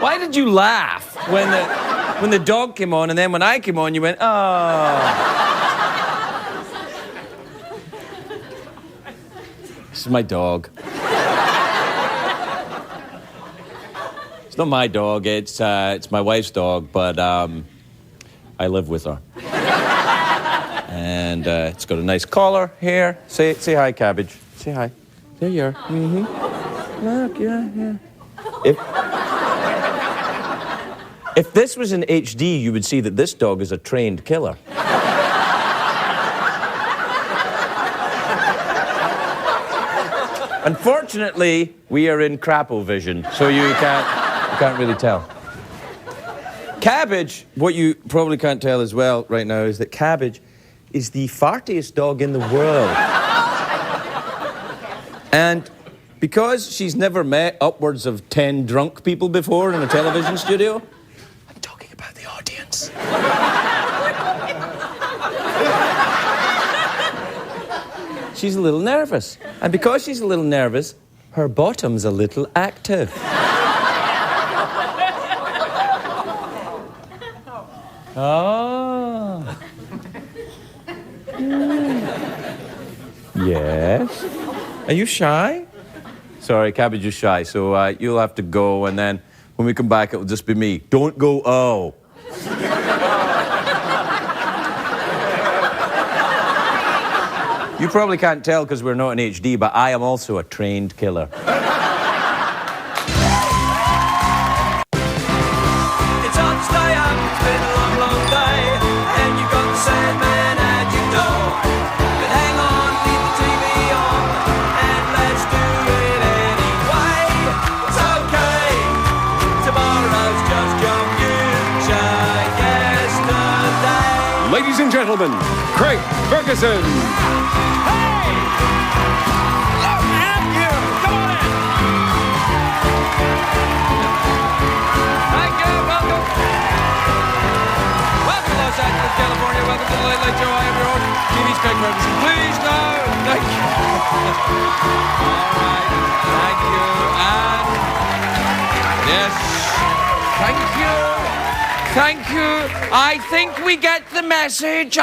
Why did you laugh when the dog came on, and then when I came on, you went, oh. This is my dog. It's not my dog, it's my wife's dog, but I live with her. And it's got a nice collar here. Say hi, Cabbage. Say hi. There you are. Mm-hmm. Look, yeah. If this was in HD, you would see that this dog is a trained killer. Unfortunately, we are in crapo vision, so you can't really tell. Cabbage, what you probably can't tell as well right now is that Cabbage is the fartiest dog in the world. And because she's never met upwards of 10 drunk people before in a television studio, I'm talking about the audience. She's a little nervous. And because she's a little nervous, her bottom's a little active. Oh. Yes. Are you shy? Sorry, Cabbage is shy, so you'll have to go, and then when we come back, it'll just be me. Don't go, oh. You probably can't tell because we're not in HD, but I am also a trained killer. It's hard to stay up, it's been a long, long day, and you've got the Sandman at your door. But hang on, leave the TV on, and let's do it anyway. It's okay, tomorrow's just your future yesterday. Ladies and gentlemen, Craig Ferguson. California, welcome to the Late Late Show. I am your host, TV's Craig Ferguson. Please, no, thank you. All right, thank you. And yes, thank you. I think we get the message.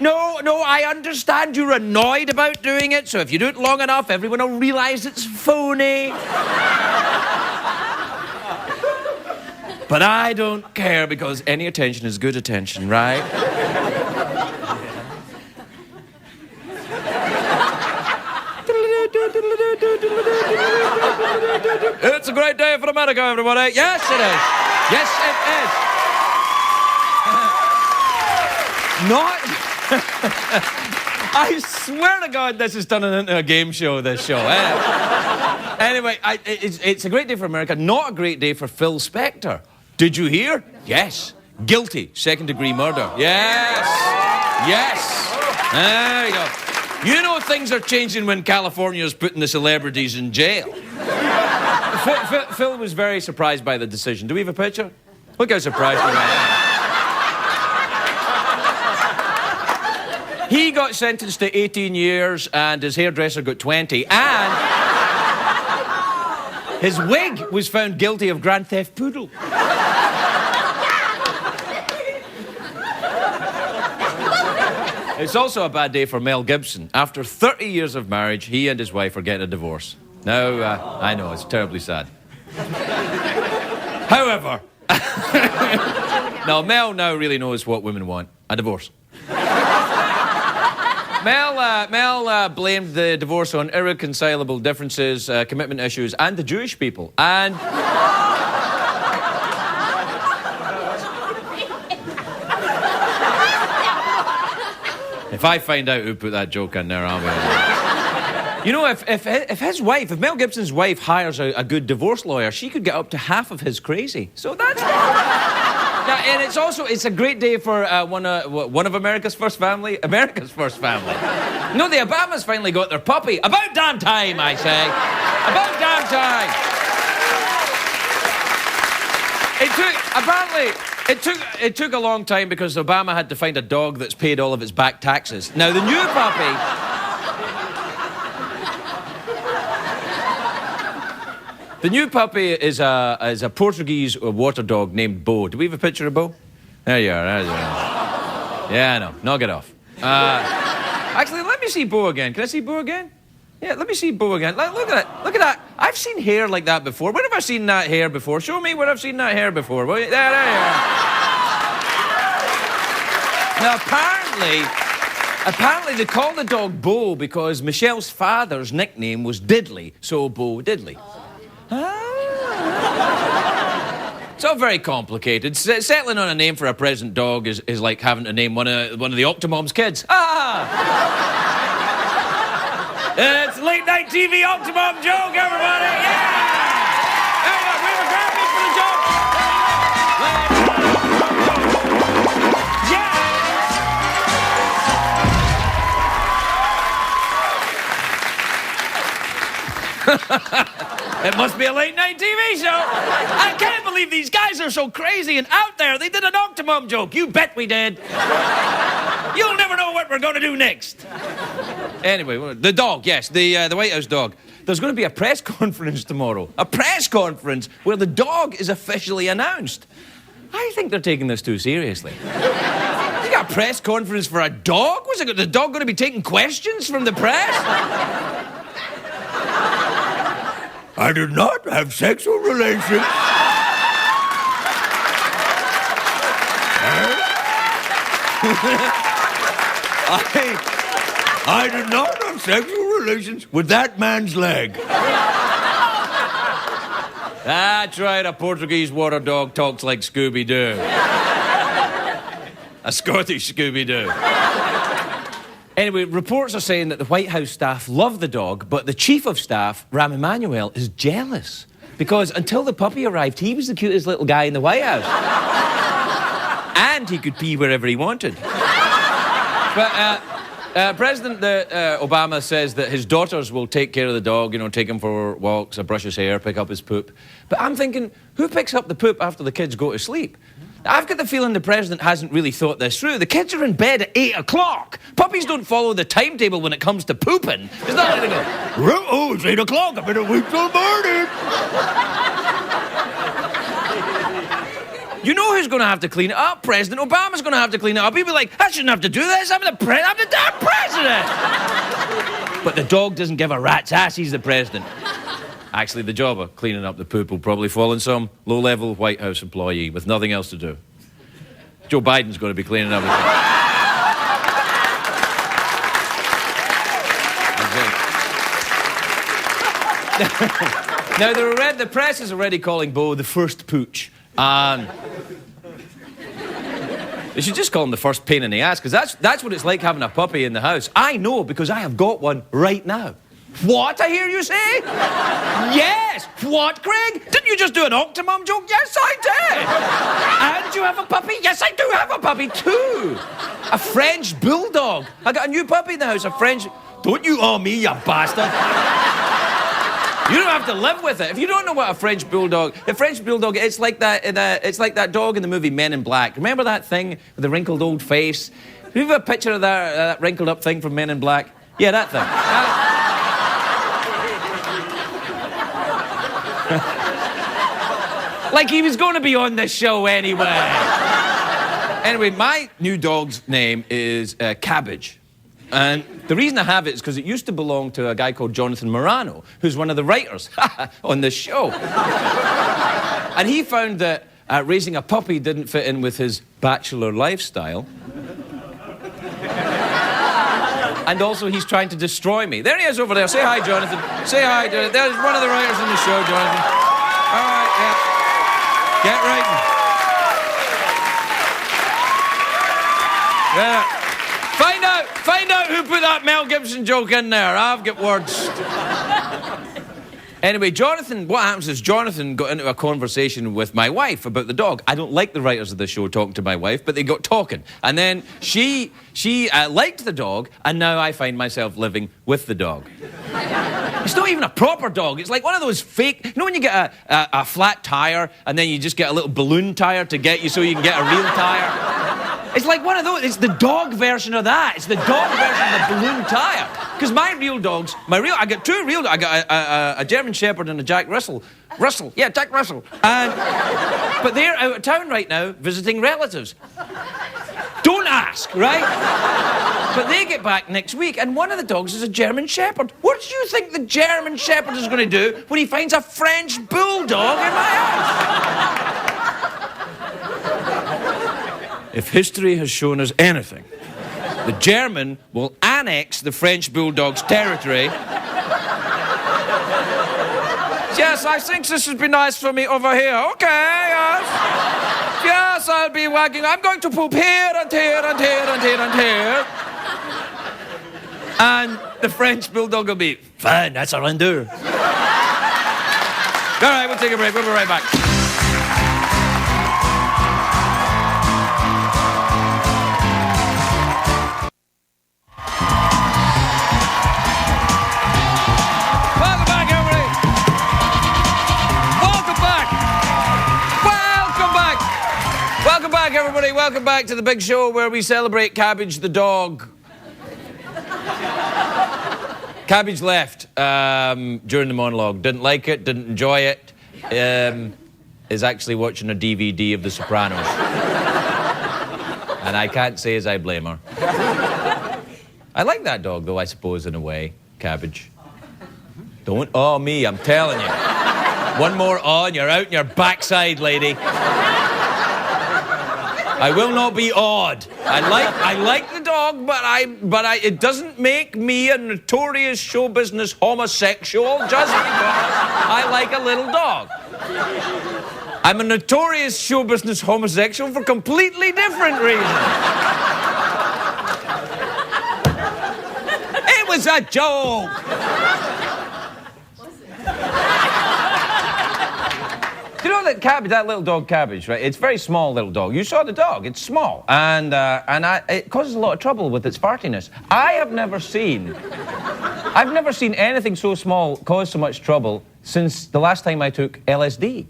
No, I understand you're annoyed about doing it, so if you do it long enough, everyone will realize it's phony. But I don't care because any attention is good attention, right? It's a great day for America, everybody. Yes, it is. Yes, it is. Not... I swear to God, this is turning into a game show, this show. Anyway, it's a great day for America, not a great day for Phil Spector. Did you hear? Yes. Guilty. Second-degree murder. Yes. There you go. You know things are changing when California's putting the celebrities in jail. Phil was very surprised by the decision. Do we have a picture? Look how surprised we are. He got sentenced to 18 years and his hairdresser got 20, and his wig was found guilty of Grand Theft Poodle. It's also a bad day for Mel Gibson. After 30 years of marriage, he and his wife are getting a divorce. Now, I know, it's terribly sad. However, Mel now really knows what women want. A divorce. Mel blamed the divorce on irreconcilable differences, commitment issues, and the Jewish people. And... if I find out who put that joke in there, I'll be... You know, if Mel Gibson's wife hires a good divorce lawyer, she could get up to half of his crazy. So that's... And it's a great day for one of America's first family. America's first family. No, the Obamas finally got their puppy. About damn time, I say. About damn time. It took a long time because Obama had to find a dog that's paid all of its back taxes. Now, the new puppy... The new puppy is a Portuguese water dog named Bo. Do we have a picture of Bo? There you are. There you are. Yeah, I know. Knock it off. Actually, let me see Bo again. Can I see Bo again? Yeah, let me see Bo again. Look at that. Look at that. I've seen hair like that before. Where have I seen that hair before? Show me where I've seen that hair before. Will you? There you are. Now, apparently they call the dog Bo because Michelle's father's nickname was Diddley, so Bo Diddley. It's all very complicated. Settling on a name for a present dog is like having to name one of the Octomom's kids. It's late night TV Octomom joke, everybody! Yeah! Hey, look, we have a graphic for the joke! Yeah! It must be a late night TV show! I can't believe these guys are so crazy and out there. They did an Octomom joke. You bet we did. You'll never know what we're going to do next. Anyway, the dog, yes, the White House dog. There's going to be a press conference tomorrow. A press conference where the dog is officially announced. I think they're taking this too seriously. You got a press conference for a dog? Was it the dog going to be taking questions from the press? I did not have sexual relations. I did not have sexual relations with that man's leg. That's right, a Portuguese water dog talks like Scooby-Doo. A Scottish Scooby-Doo. Anyway, reports are saying that the White House staff love the dog, but the chief of staff, Rahm Emanuel, is jealous. Because until the puppy arrived, he was the cutest little guy in the White House. And he could pee wherever he wanted. But President Obama says that his daughters will take care of the dog, you know, take him for walks, brush his hair, pick up his poop. But I'm thinking, who picks up the poop after the kids go to sleep? I've got the feeling the president hasn't really thought this through. The kids are in bed at 8 o'clock. Puppies don't follow the timetable when it comes to pooping. It's not like they go, oh, it's 8 o'clock, I better wait till morning. You know who's going to have to clean it up? President Obama's going to have to clean it up. He'll be like, I shouldn't have to do this. I'm the damn president. But the dog doesn't give a rat's ass. He's the president. Actually, the job of cleaning up the poop will probably fall on some low-level White House employee with nothing else to do. Joe Biden's going to be cleaning up the poop. Now, the press is already calling Bo the first pooch. They should just call him the first pain in the ass, because that's what it's like having a puppy in the house. I know, because I have got one right now. What, I hear you say? Yes! What, Craig? Didn't you just do an Octomom joke? Yes, I did! And you have a puppy? Yes, I do have a puppy, too! A French bulldog. I got a new puppy in the house, a French... Don't you owe me, you bastard! You don't have to live with it. If you don't know what a French bulldog... A French bulldog, it's like that dog in the movie Men in Black. Remember that thing with the wrinkled old face? Do you have a picture of that wrinkled up thing from Men in Black? Yeah, that thing. Like he was going to be on this show anyway. Anyway, my new dog's name is Cabbage. And the reason I have it is because it used to belong to a guy called Jonathan Morano, who's one of the writers on this show. And he found that raising a puppy didn't fit in with his bachelor lifestyle. And also, he's trying to destroy me. There he is over there. Say hi, Jonathan. Say hi. There's one of the writers in the show, Jonathan. All right, yeah. Get writing. Yeah. Find out who put that Mel Gibson joke in there. I've got words. Anyway, what happens is Jonathan got into a conversation with my wife about the dog. I don't like the writers of the show talking to my wife, but they got talking. And then she liked the dog, and now I find myself living with the dog. It's not even a proper dog. It's like one of those fake... You know when you get a flat tire, and then you just get a little balloon tire to get you so you can get a real tire? It's like one of those. It's the dog version of that. It's the dog version of the balloon tire. Because my real dogs, I got two real dogs. I got a German Shepherd and a Jack Russell. Jack Russell. But they're out of town right now visiting relatives. Don't ask, right? But they get back next week, and one of the dogs is a German Shepherd. What do you think the German Shepherd is going to do when he finds a French Bulldog in my house? If history has shown us anything, the German will annex the French Bulldog's territory. Yes, I think this would be nice for me over here. Okay, yes. Yes, I'll be wagging. I'm going to poop here and here and here and here and here. And the French Bulldog will be, fine, that's a rendezvous. All right, we'll take a break. We'll be right back. Welcome back, everybody. Welcome back to the big show where we celebrate Cabbage the dog. Cabbage left during the monologue. Didn't like it, didn't enjoy it. Is actually watching a DVD of The Sopranos. And I can't say as I blame her. I like that dog, though, I suppose, in a way. Cabbage. Don't awe me, I'm telling you. One more awe and you're out in your backside, lady. I will not be awed. I like the dog, but it doesn't make me a notorious show business homosexual just because I like a little dog. I'm a notorious show business homosexual for completely different reasons. It was a joke. You know that little dog Cabbage, right? It's a very small little dog. You saw the dog. It's small. And it causes a lot of trouble with its fartiness. I've never seen anything so small cause so much trouble since the last time I took LSD.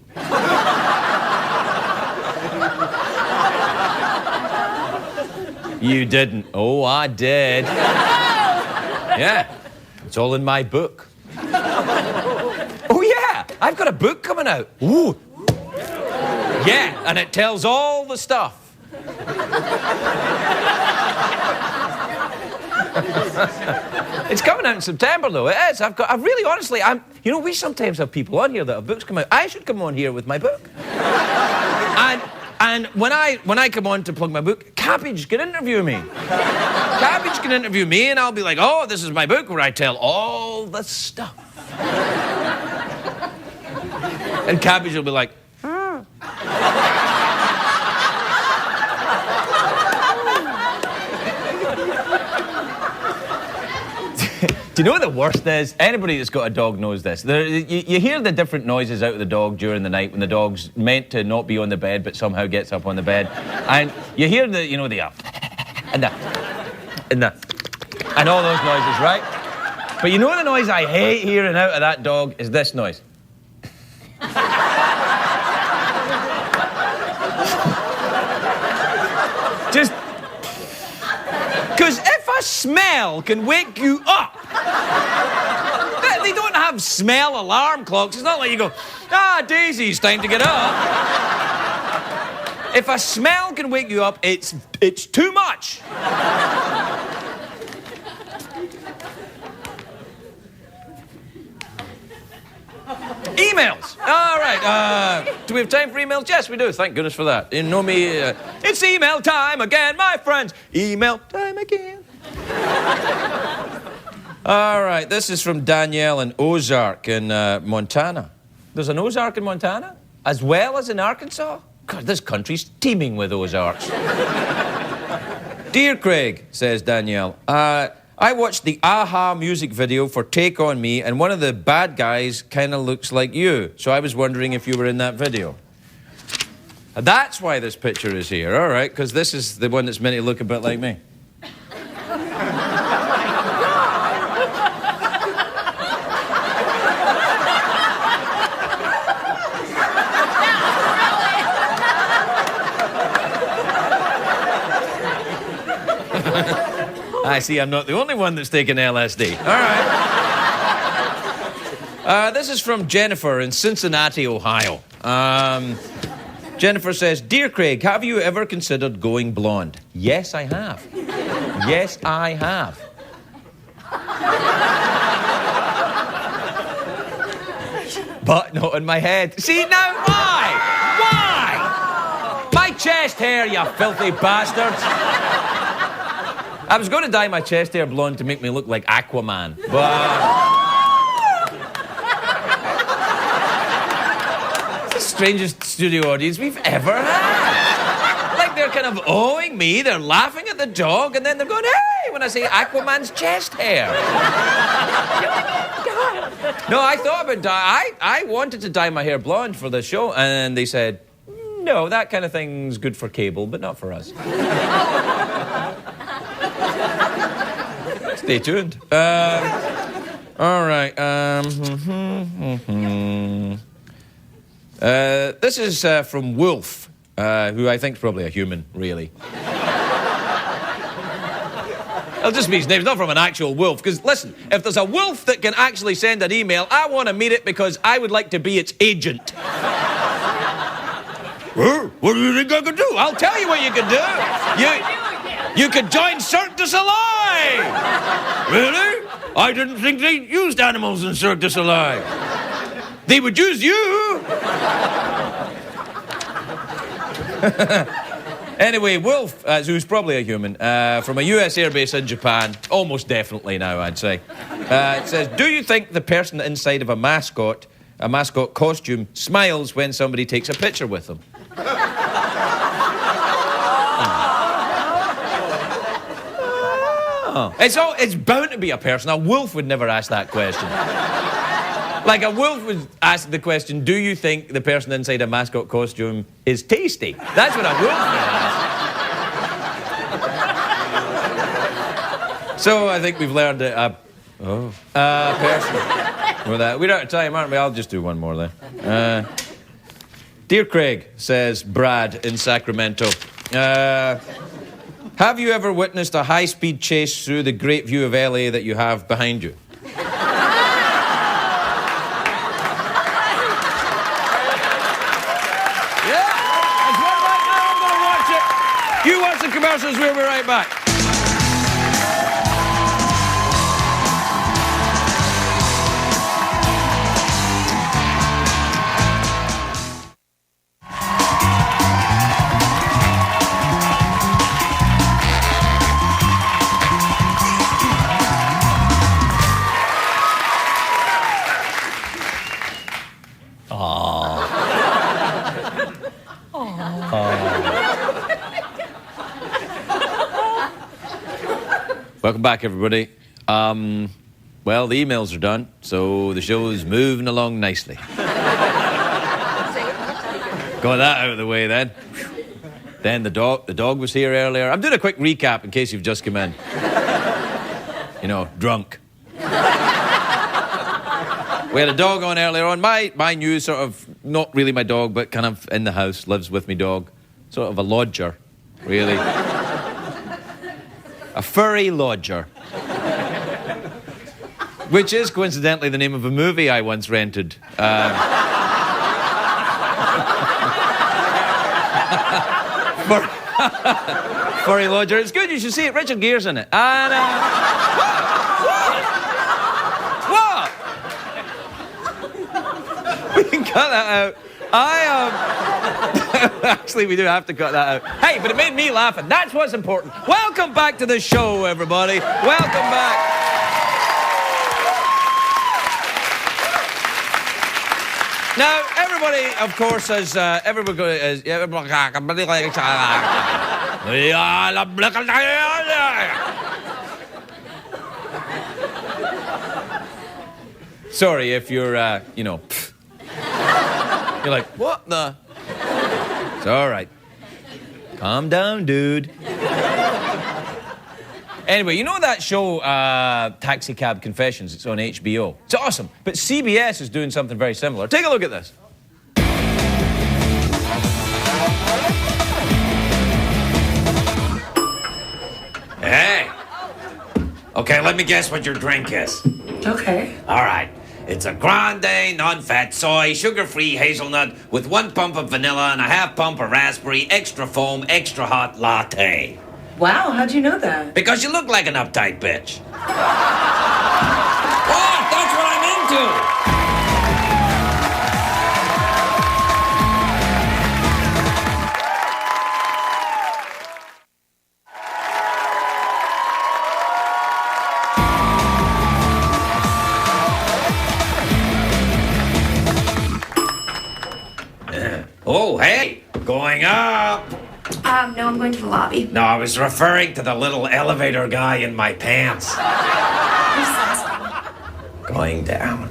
You didn't. Oh, I did. Yeah. It's all in my book. Oh, yeah. I've got a book coming out. Ooh. Yeah, and it tells all the stuff. It's coming out in September, though. It is. We sometimes have people on here that have books come out. I should come on here with my book. And when I come on to plug my book, Cabbage can interview me. Cabbage can interview me, and I'll be like, oh, this is my book where I tell all the stuff. And Cabbage will be like, Do you know what the worst is? Anybody that's got a dog knows this. You hear the different noises out of the dog during the night when the dog's meant to not be on the bed but somehow gets up on the bed. And you hear the and all those noises, right? But you know the noise I hate hearing out of that dog is this noise. Just... Because if a smell can wake you up... They don't have smell alarm clocks. It's not like you go, Daisy, it's time to get up. If a smell can wake you up, it's too much. Emails. All right. Do we have time for emails? Yes, we do. Thank goodness for that. You know me. It's email time again, my friends. Email time again. All right. This is from Danielle in Ozark in Montana. There's an Ozark in Montana, as well as in Arkansas. God, this country's teeming with Ozarks. Dear Craig, says Danielle, I watched the Aha music video for Take On Me, and one of the bad guys kind of looks like you. So I was wondering if you were in that video. That's why this picture is here, all right, because this is the one that's meant to look a bit like me. I see I'm not the only one that's taken LSD. All right. This is from Jennifer in Cincinnati, Ohio. Jennifer says, Dear Craig, have you ever considered going blonde? Yes, I have. Yes, I have. But not in my head. See, now why? Why? My chest hair, you filthy bastards. I was going to dye my chest hair blonde to make me look like Aquaman, but... It's the strangest studio audience we've ever had. Like, they're kind of owing me, they're laughing at the dog, and then they're going, hey, when I say Aquaman's chest hair. No, I thought about I wanted to dye my hair blonde for the show, and they said, no, that kind of thing's good for cable, but not for us. Stay tuned. All right. This is from Wolf, who I think is probably a human, really. It'll just be his name. It's not from an actual wolf. Because, listen, if there's a wolf that can actually send an email, I want to meet it because I would like to be its agent. What do you think I could do? I'll tell you what you could do. You could join Cirque du Soleil. Really? I didn't think they used animals in Cirque du Soleil. They would use you. Anyway, Wolf, who's probably a human, from a US airbase in Japan, almost definitely now, I'd say, it says, do you think the person inside of a mascot costume, smiles when somebody takes a picture with them? Oh. It's bound to be a person. A wolf would never ask that question. Like, a wolf would ask the question, do you think the person inside a mascot costume is tasty? That's what a wolf would ask. So I think we've learned that person. We're out of time, aren't we? I'll just do one more then. Dear Craig, says Brad in Sacramento, have you ever witnessed a high-speed chase through the great view of LA that you have behind you? You watch the commercials, we'll be right back. Welcome back, everybody. Well, the emails are done, so the show is moving along nicely. Got that out of the way, then. Then the dog was here earlier. I'm doing a quick recap in case you've just come in. You know, drunk. We had a dog on earlier on. My new sort of, not really my dog, but kind of in the house, lives with me dog. Sort of a lodger, really. A furry lodger. Which is, coincidentally, the name of a movie I once rented. Furry lodger. It's good, you should see it. Richard Gere's in it. And, what? We can cut that out. Actually, we do have to cut that out. Hey, but it made me laugh, and that's what's important. Welcome back to the show, everybody. Welcome back. Now, everybody, of course, has sorry if you're, you're like, what the? It's all right. Calm down, dude. Anyway, you know that show, Taxi Cab Confessions? It's on HBO. It's awesome. But CBS is doing something very similar. Take a look at this. Hey, Okay, let me guess what your drink is. Okay. All right. It's a grande, non-fat soy, sugar-free hazelnut with 1 pump of vanilla and a half pump of raspberry, extra foam, extra hot latte. Wow, how'd you know that? Because you look like an uptight bitch. What? That's what I'm into. Oh, hey, going up. No, I'm going to the lobby. No, I was referring to the little elevator guy in my pants. Going down.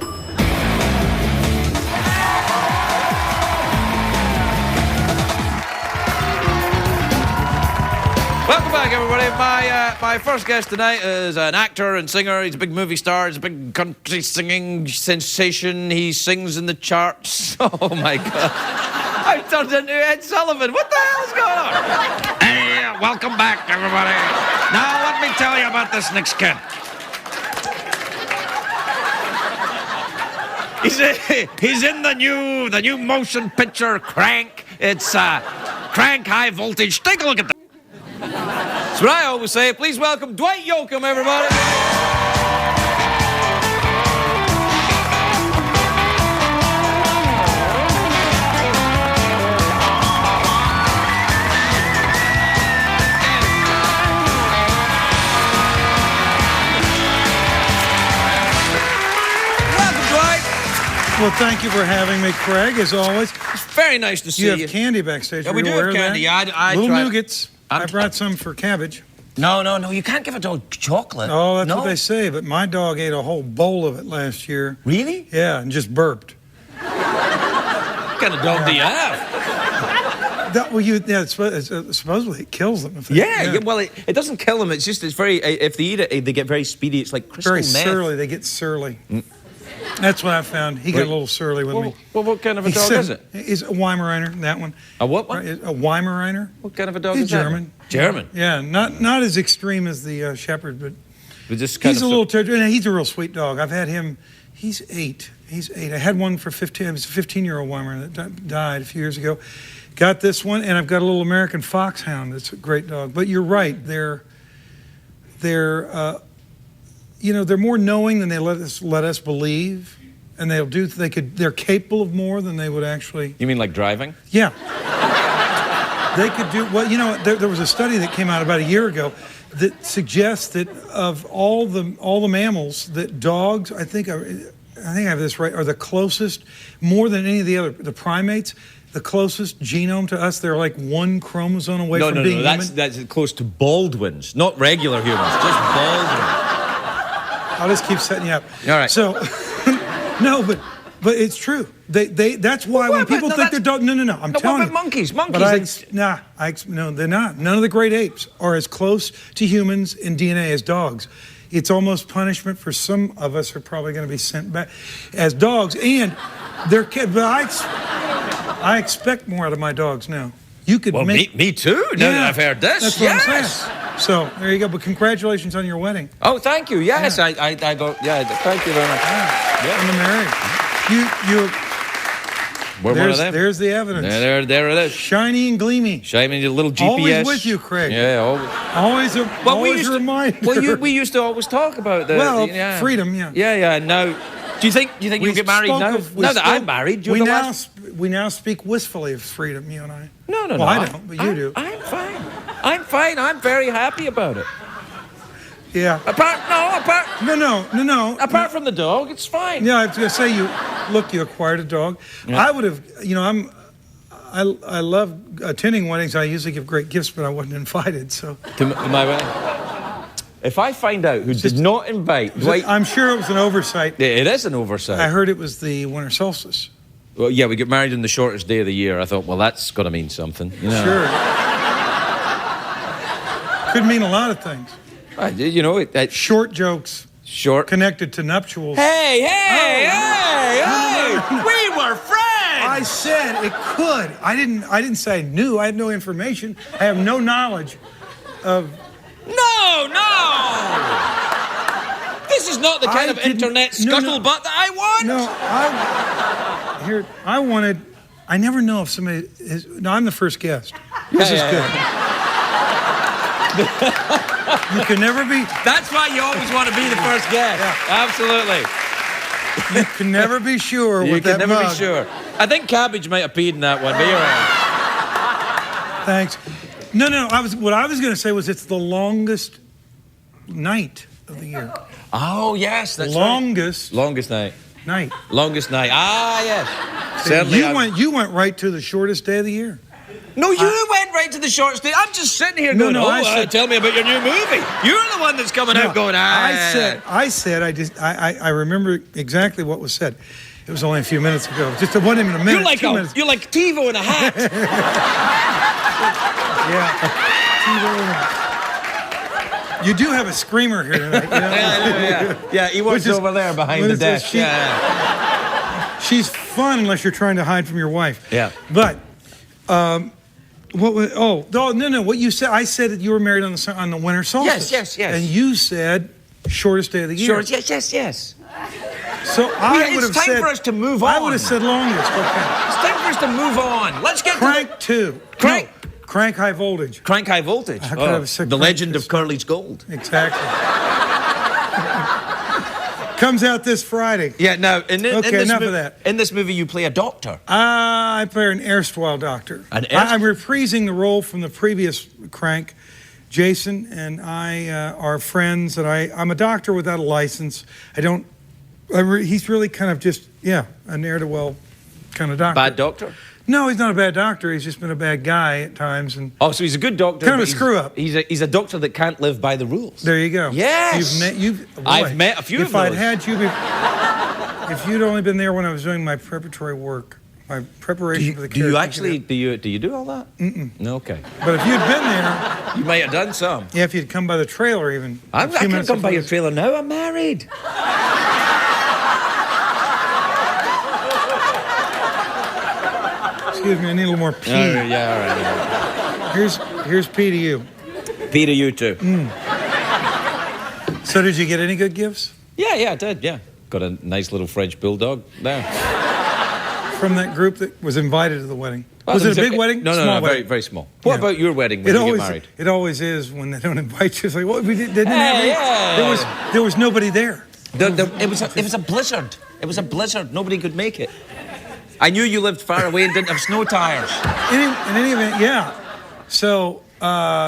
Welcome back, everybody. My first guest tonight is an actor and singer. He's a big movie star. He's a big country singing sensation. He sings in the charts. Oh, my God. I turned into Ed Sullivan. What the hell is going on? Hey, welcome back, everybody. Now, let me tell you about this next kid. He's in the new motion picture Crank. It's Crank High Voltage. Take a look at that. That's what I always say. Please welcome Dwight Yoakam, everybody. Well, thank you for having me, Craig, as always. It's very nice to see you. You have candy backstage. Yeah, Are we you do aware have of candy. that? I Little tried- nougats. I brought some for Cabbage. No, you can't give a dog chocolate. Oh, that's no? what they say, but my dog ate a whole bowl of it last year. Really? Yeah, and just burped. What kind of dog do you have? Supposedly it kills them. If Yeah, well, it doesn't kill them. It's just, it's very, if they eat it, they get very speedy. It's like crystal very meth. surly. They get surly. That's what I found. He got a little surly with me. Well, what kind of a dog is it? He's a Weimaraner, that one. A what one? A Weimaraner. What kind of a dog He's is that? German. German? Yeah, not as extreme as the Shepherd, but Just kind he's of a little terrible. He's a real sweet dog. I've had him. He's 8. I had one for 15. It was a 15-year-old Weimaraner that died a few years ago. Got this one, and I've got a little American Foxhound. That's a great dog. But you're right. They're more knowing than they let us believe, and they're capable of more than they would actually. You mean like driving? Yeah. They could do, well, there was a study that came out about a year ago that suggests that of all the mammals, that dogs, I think I have this right, are the closest, more than any of the primates, the closest genome to us. They're like 1 chromosome away from being human. That's close to Baldwins, not regular humans, just Baldwins. I'll just keep setting you up. All right. So, no, but it's true. That's why when people think they're dog. No. I'm telling you. Monkeys. No, they're not. None of the great apes are as close to humans in DNA as dogs. It's almost punishment for some of us are probably going to be sent back as dogs, and they're kids. But I expect more out of my dogs now. You could make me too. Now that I've heard this, that's what I'm saying. So there you go. But congratulations on your wedding. Oh, thank you. Yes, Yeah. I go. Yeah, thank you very much. Yeah. On the marriage. We're one of them. There's the evidence. There it is. Shiny and gleamy. Shiny, a little GPS. Always with you, Craig. Yeah, Always a reminder. Well, we used to always talk about the freedom. Yeah. Yeah. Now, do you think you'll get married now? Now that I'm married, we now speak wistfully of freedom. You and I. No. Well, I don't, but you do. I'm fine. I'm very happy about it. Yeah. Apart No. Apart from the dog, it's fine. Yeah, I was gonna say you acquired a dog. Yeah. I would have. I love attending weddings. I usually give great gifts, but I wasn't invited. So. To my wedding. If I find out who did not invite Dwight, I'm sure it was an oversight. It is an oversight. I heard it was the winter solstice. Well, yeah, we get married on the shortest day of the year. I thought, well, that's got to mean something. Sure. Could mean a lot of things. Short jokes. Short. Connected to nuptials. Hey! We were friends! I said it could. I didn't say I knew. I had no information. I have no knowledge of... No! This is not the kind of internet scuttlebutt that I want. No, I never know if somebody is. No, I'm the first guest. This is good. You can never be. That's why you always want to be the first guest. Yeah. Absolutely. You can never be sure You with can that never mug. be sure. I think Cabbage might have peed in that one, but you're right. Thanks. No. What I was going to say was it's the longest night of the year. Oh, yes, that's Longest right. Longest night. night. Longest night. Ah, yes. Certainly. You went right to the shortest day of the year. No, you went right to the short stay. I'm just sitting here going, tell me about your new movie. You're the one that's coming out going, I remember exactly what was said. It was only a few minutes ago. Just it wasn't even a minute. You're like TiVo in a hat. Yeah. You do have a screamer here tonight. You know? Yeah, he works over there behind the desk. She's fun unless you're trying to hide from your wife. Yeah. But, what was? No. What you said? I said that you were married on the winter solstice. Yes. And you said shortest day of the year. Yes. So I would have said. It's time for us to move on. I would have said longest. Okay. It's time for us to move on. Let's get Crank 2. Crank. No, Crank High Voltage. Crank High Voltage. How could I have said The Crank Legend of Curly's Gold. Exactly. Comes out this Friday. Yeah. Now, enough of that. In this movie, you play a doctor. I play an erstwhile doctor. I'm reprising the role from the previous Crank. Jason and I are friends, and I'm a doctor without a license. He's really kind of just, a ne'er-do-well kind of doctor. Bad doctor? No, he's not a bad doctor. He's just been a bad guy at times. And so he's a good doctor. Kind of a screw-up. He's a doctor that can't live by the rules. There you go. Yes. I've met a few of those. If I'd had you, if you'd only been there when I was doing my preparatory work, my preparation for the character. Do you do all that? Mm-mm. No, okay. But if you'd been there... You might have done some. Yeah, if you'd come by the trailer even. I can't come by your trailer now. I'm married. Excuse me, I need a little more pee. All right. Here's pee to you. Pee to you too. So did you get any good gifts? Yeah, I did, yeah. Got a nice little French bulldog there. From that group that was invited to the wedding. Was it a big wedding? No, small wedding? very, very small. What about your wedding when you get married? It always is when they don't invite you. It's like, well, we didn't have there was nobody there. It was a blizzard. It was a blizzard. Nobody could make it. I knew you lived far away and didn't have snow tires. In any event, yeah. So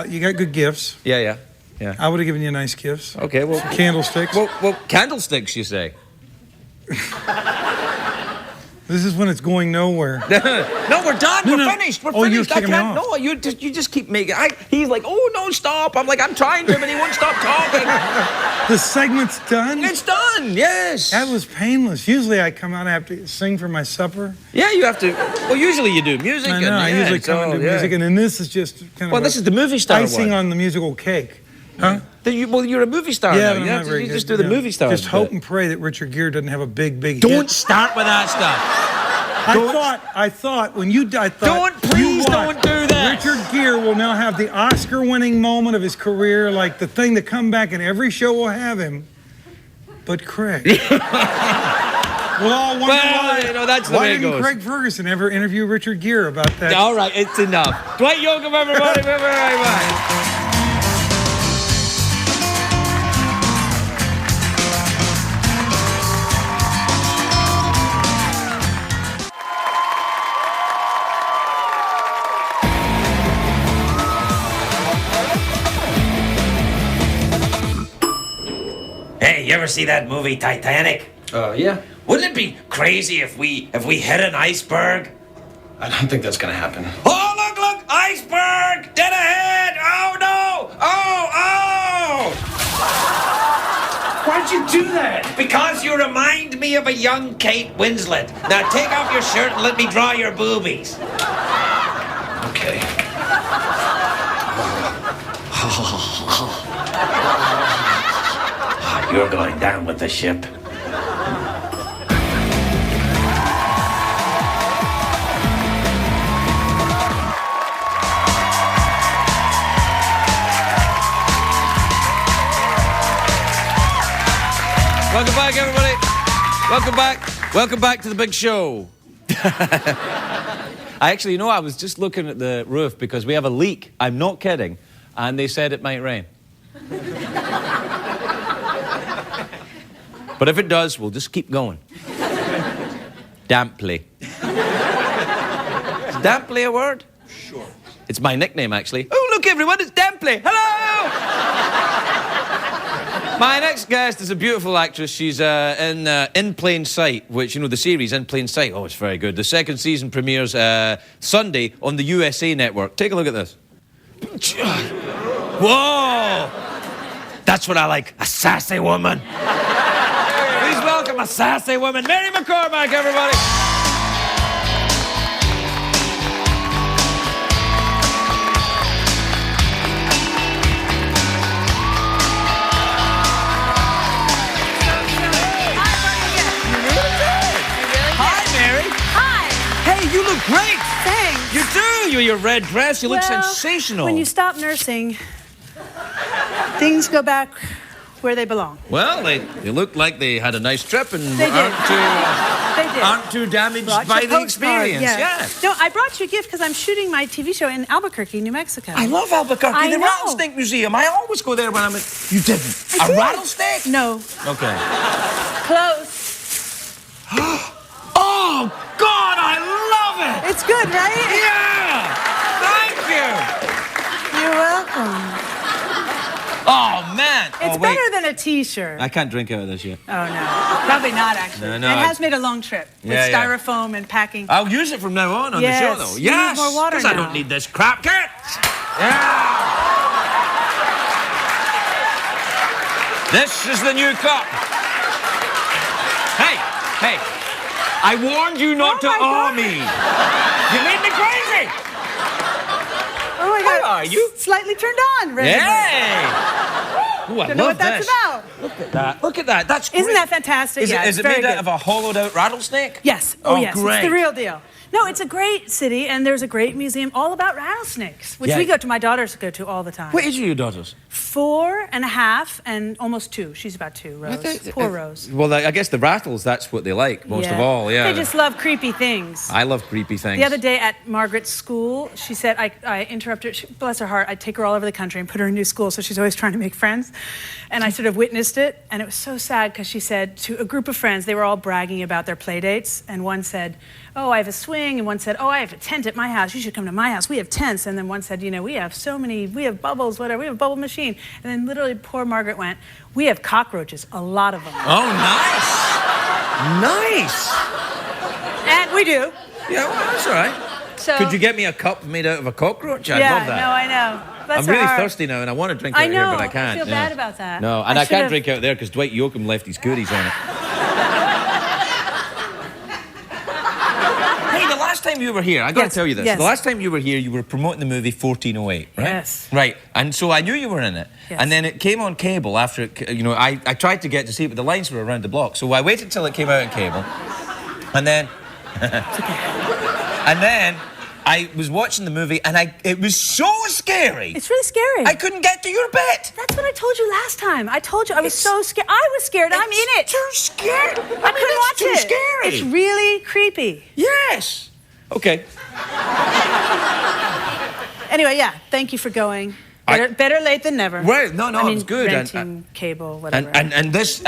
you got good gifts. Yeah. I would have given you nice gifts. Okay, well... Some candlesticks. Well, candlesticks, you say? This is when it's going nowhere. No, we're done. We're finished. We're finished. You're kicking me off. No, you just keep making... He's like, oh, no, stop. I'm like, I'm trying to, but he won't stop talking. The segment's done? It's done, yes. That was painless. Usually I come out and have to sing for my supper. Yeah, you have to... Well, usually you do music. I know, I usually come and do music, and then this is just kind of... Well, this is the movie star icing one. on the musical cake. Huh? You're a movie star now. You just do the movie star. Just hope and pray that Richard Gere doesn't have a big hit. Don't start with that stuff. I thought when you died, don't do that. Richard Gere will now have the Oscar-winning moment of his career, like the thing to come back and every show will have him. But Craig. We'll all wonder why didn't Craig Ferguson ever interview Richard Gere about that? All right, it's enough. Dwight Yoakam, everybody, very much. Hey, you ever see that movie Titanic? Yeah. Wouldn't it be crazy if we hit an iceberg? I don't think that's gonna happen. Oh, look! Iceberg! Dead ahead! Oh, no! Oh! Why'd you do that? Because you remind me of a young Kate Winslet. Now take off your shirt and let me draw your boobies. Okay. You're going down with the ship. Welcome back, everybody. Welcome back. Welcome back to the big show. I was just looking at the roof because we have a leak. I'm not kidding. And they said it might rain. But if it does, we'll just keep going. Damply. Is damply a word? Sure. It's my nickname, actually. Oh, look, everyone, it's Damply. Hello! My next guest is a beautiful actress. She's in Plain Sight, which, the series In Plain Sight. Oh, it's very good. The second season premieres Sunday on the USA Network. Take a look at this. Whoa! That's what I like, a sassy woman. Please welcome a sassy woman, Mary McCormack, everybody. You look great. Thanks. You do. Your red dress. You look sensational. When you stop nursing, things go back where they belong. Well, they look like they had a nice trip and They did. aren't too damaged Brought by you the a postcard, experience. yeah. No, I brought you a gift because I'm shooting my TV show in Albuquerque, New Mexico. I love Albuquerque. I the know. Rattlesnake Museum. I always go there when I'm in... You didn't? I did. Rattlesnake? No. Okay. Close. Oh, God, I love it! It's good, right? Yeah! Thank you! You're welcome. Oh, man. It's wait. better than a T-shirt. I can't drink out of this yet. Oh, no. Probably not, actually. No, It has made a long trip with Yeah, yeah. styrofoam and packing. I'll use it from now on the Yes, show, though. you need Yes! more water Because I now. don't need this crap kit. Yeah! This is the new cup. Hey! I warned you not to my awe God. me. You made me crazy. Oh, my God. How are you? Slightly turned on, Reginald. Hey! Ooh, I Don't know love what that's this. about. Look at that. That's great. Isn't that fantastic? Is Yeah, it it's made very out good. of a hollowed-out rattlesnake? Yes. Oh, yes. great. It's the real deal. No, it's a great city, and there's a great museum all about rattlesnakes, which Yeah. we go to. My daughters go to all the time. What age are your daughters? 4.5 and almost 2. She's about 2, Rose. Poor Rose. Well, I guess the rattles, that's what they like most of all, yeah. They just love creepy things. I love creepy things. The other day at Margaret's school, she said, I interrupted, bless her heart, I take her all over the country and put her in a new school, so she's always trying to make friends. And I sort of witnessed it, and it was so sad because she said to a group of friends, they were all bragging about their play dates, and one said, oh, I have a swing, and one said, oh, I have a tent at my house, you should come to my house, we have tents, and then one said, we have we have bubbles, whatever, we have a bubble machine. And then literally poor Margaret went, we have cockroaches, a lot of them. Oh, nice. Nice. And we do. Yeah, well, that's all right. So, Could you get me a cup made out of a cockroach? I'd yeah, love that. no, I know. Bless I'm her really heart. thirsty now, and I want to drink out I here, know. but I can't. I feel bad about that. No, and I I can't should've- drink out there because Dwight Yoakam left his goodies on it. Hey, the last time you were here, I got to Yes, tell you this. yes. The last time you were here, you were promoting the movie 1408, right? Yes. Right, and so I knew you were in it. Yes. And then it came on cable after it, I tried to get to see it, but the lines were around the block. So I waited till it came out on cable. And then... and then I was watching the movie, and it was so scary. It's really scary. I couldn't get to your bit. That's what I told you last time. I told you I was so scared. I was scared. I'm in it. Too scared. I couldn't watch too it. scary. It's really creepy. Yes. Okay. Anyway, yeah. Thank you for going. Better late than never. Right. No, I mean, it was good. Renting cable, whatever. And this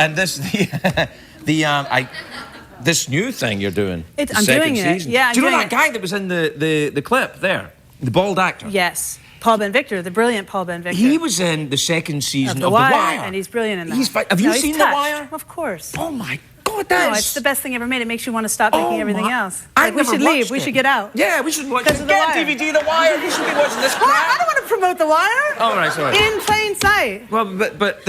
this new thing you're doing. I'm the second doing it. season. Yeah, I'm Do you know doing that guy that was in the clip there, the bald actor? Yes. Paul Ben Victor, the brilliant Paul Ben Victor. He was in the second season of of The Wire, The Wire. and he's brilliant in that. Have you No, he's seen The touched. Wire? Of course. Oh my God, No, that's... it's the best thing ever made. It makes you want to stop making everything else. I Like, we should leave. We should get out. Yeah, we should watch Because it. of The Get Wire. DVD The Wire. You should be watching this What? I crap. don't want to promote The Wire. Oh, right, sorry. In plain sight. Well, but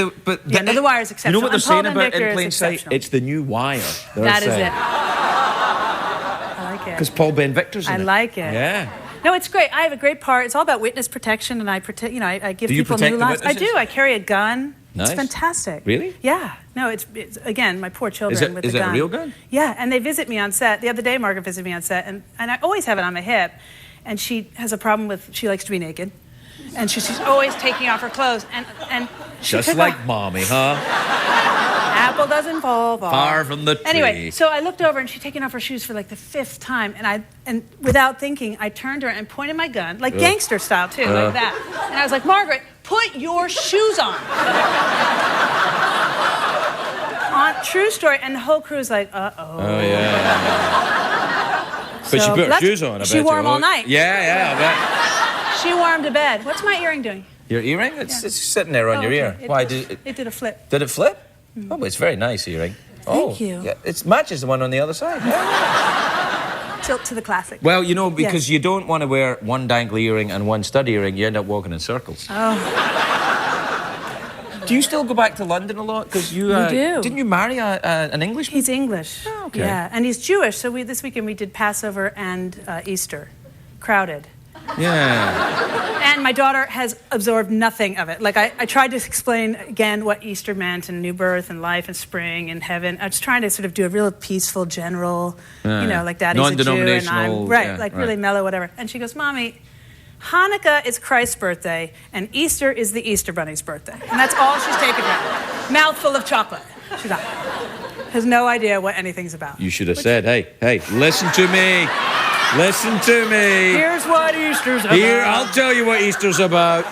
Yeah, no, The Wire's exceptional. You know what they're And Paul saying Ben about Victor In is Plain Sight? exceptional. It's the new Wire. That is it. I like it. Because Paul Ben Victor's in I it. like it. Yeah. No, it's great. I have a great part. It's all about witness protection, and I protect. I give Do you people protect new the lives. I witnesses? do. I carry a gun. Nice. It's fantastic. Really? Yeah. No, it's again my poor children Is it- with is the it a gun. real gun? Yeah, and they visit me on set. The other day, Margaret visited me on set, and I always have it on my hip, and she has a problem with. She likes to be naked, and she's always taking off her clothes, and she Just took like off- mommy, huh? Apple doesn't fall Far from the tree. Anyway, so I looked over and she'd taken off her shoes for like the 5th time, and without thinking, I turned to her and pointed my gun, like gangster style too, like that. And I was like, Margaret, put your shoes on. True story, and the whole crew's like, uh-oh. Oh, yeah. But she put her shoes on, I bet. She wore them all night. Yeah, I bet. She wore them to bed. What's my earring doing? Your earring? It's sitting there on your ear. Why did it did a flip. Did it flip? Oh, but it's a very nice earring. Thank you. Yeah, it matches the one on the other side. Yeah. Tilt to the classic. Well, you know, because you don't want to wear one dangly earring and one stud earring, you end up walking in circles. Oh. Do you still go back to London a lot? Because you do. Didn't you marry an Englishman? He's English. Oh, okay. Yeah, and he's Jewish. So this weekend we did Passover and Easter, crowded. Yeah. And my daughter has absorbed nothing of it. Like I tried to explain again what Easter meant and new birth and life and spring and heaven. I was trying to sort of do a real peaceful, general, you know, like Daddy's a Jew and I'm really mellow, whatever. And she goes, Mommy, Hanukkah is Christ's birthday, and Easter is the Easter Bunny's birthday. And that's all she's taken from it. Mouthful of chocolate. She's not. Has no idea what anything's about. You should have said, hey, listen to me. Listen to me. Here's what Easter's about. Here, I'll tell you what Easter's about.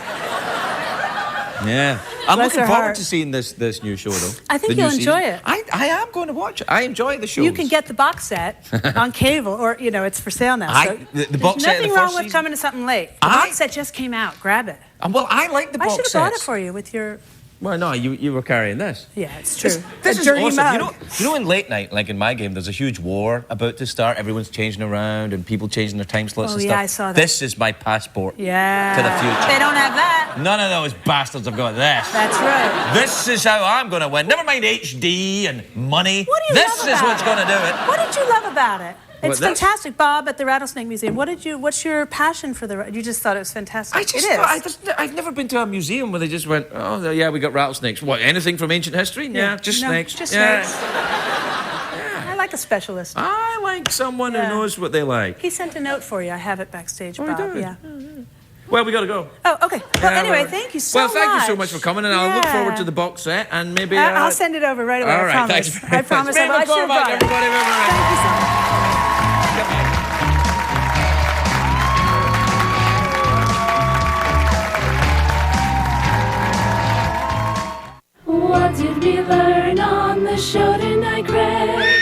Yeah. I'm looking forward to seeing this new show, though. I think you'll enjoy it. I am going to watch it. I enjoy the shows. You can get the box set on cable, or, you know, it's for sale now. So the box set of the nothing first wrong with season? coming to something late. The box set just came out. Grab it. Well, I like the box I should sets. have bought it for you with your... Well, no, you were carrying this. Yeah, it's true. This A is dirty awesome. mug. You know, in late night, like in my game, there's a huge war about to start. Everyone's changing around and people changing their time slots and stuff. I saw that. This is my passport to the future. They don't have that. None of those bastards have got this. That's right. This is how I'm going to win. Never mind HD and money. What do you This love is about what's it? going to do it. What did you love about it? It's What, this? fantastic, Bob, at the Rattlesnake Museum. What's your passion for you just thought it was fantastic. I've never been to a museum where they just went, oh, yeah, we got rattlesnakes. What, anything from ancient history? Yeah, just snakes. Just yeah. snakes. I like a specialist. I like someone who knows what they like. He sent a note for you. I have it backstage, Bob. he did? Yeah. Well, we got to go. Oh, okay. Well, anyway, thank you so much. Well, thank you so much for coming, and I'll look forward to the box set, and maybe... I'll send it over right away. All right, I promise. thanks very I promise. much. I should have brought it. Everybody, Thank you so much. What did we learn on the show tonight, Greg?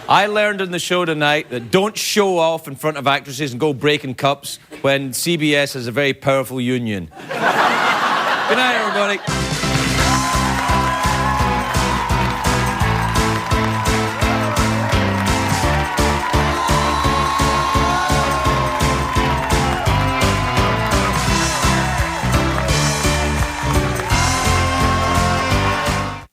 I learned on the show tonight that don't show off in front of actresses and go breaking cups when CBS has a very powerful union. Good night, everybody.